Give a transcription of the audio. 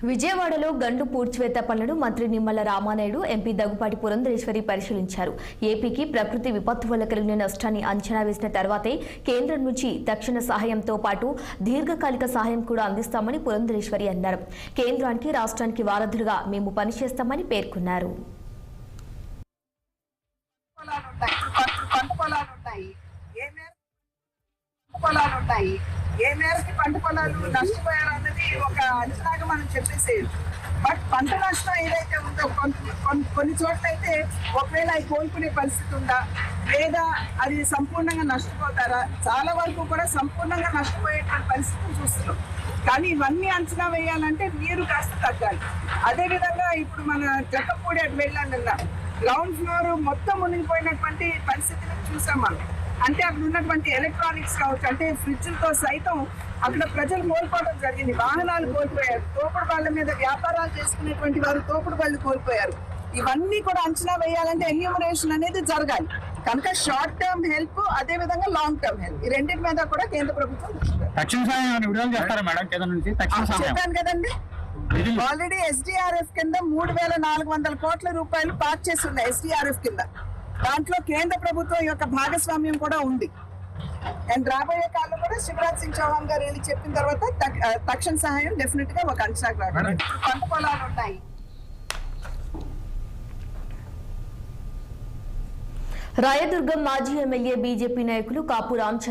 విజయవాడలో గండు పూడ్చివేత పనులను మంత్రి నిమ్మల రామానాయుడు, ఎంపీ దగ్గుపాటి పురంధరేశ్వరి పరిశీలించారు. ఏపీకి ప్రకృతి విపత్తు వల్ల కలిగిన నష్టాన్ని అంచనా వేసిన తర్వాతే కేంద్రం నుంచి తక్షణ సహాయంతో పాటు దీర్ఘకాలిక సహాయం కూడా అందిస్తామని పురంధరేశ్వరి అన్నారు. కేంద్రానికి, రాష్ట్రానికి వారధులుగా మేము పనిచేస్తామని పేర్కొన్నారు. ఏ మేరకి పంట పొలాలు నష్టపోయారన్నది ఒక అంచనాగా మనం చెప్పేసేది. బట్ పంట నష్టం ఏదైతే ఉందో కొన్ని చోట్ల అయితే ఒకవేళ అది కోలుకునే పరిస్థితి ఉందా లేదా అది సంపూర్ణంగా నష్టపోతారా, చాలా వరకు కూడా సంపూర్ణంగా నష్టపోయేటువంటి పరిస్థితిని చూస్తున్నాం. కానీ ఇవన్నీ అంచనా వేయాలంటే నీరు కాస్త తగ్గాలి. అదేవిధంగా ఇప్పుడు మన జక్కపూడి అటు వెళ్ళాను నిన్న, గ్రౌండ్ ఫ్లోర్ మొత్తం మునిగిపోయినటువంటి పరిస్థితిని చూసాం మనం. అంటే అక్కడ ఉన్నటువంటి ఎలక్ట్రానిక్స్ కావచ్చు, అంటే ఫ్రిడ్జ్లతో సైతం అక్కడ ప్రజలు కోల్పోవడం జరిగింది. వాహనాలు కోల్పోయారు, తోపుడు బళ్ళ మీద వ్యాపారాలు చేసుకునేటువంటి వారు తోపుడు బళ్ళు కోల్పోయారు. ఇవన్నీ కూడా అంచనా వేయాలంటే ఎన్యూమరేషన్ అనేది జరగాలి. కనుక షార్ట్ టర్మ్ హెల్ప్, అదే విధంగా లాంగ్ టర్మ్ హెల్ప్, ఈ రెండింటి మీద కూడా కేంద్ర ప్రభుత్వం చెప్పాను కదండి. ఆల్రెడీ SDRF కింద 3,400 కోట్ల రూపాయలు పాస్ చేసి ఉన్నాయి. SDRF కింద దాంట్లో కేంద్ర ప్రభుత్వం యొక్క భాగస్వామ్యం కూడా ఉంది. అండ్ రాబోయే కాలంలో కూడా శివరాజ్ సింగ్ చౌహాన్ గారు వెళ్ళి చెప్పిన తర్వాత తక్షణ సహాయం డెఫినెట్ గా ఒక అంచనాకు రావడం. పంట పొలాలు ఉన్నాయి. రాయదుర్గం మాజీ ఎమ్మెల్యే బీజేపీ నాయకులు కాపు రామచంద్ర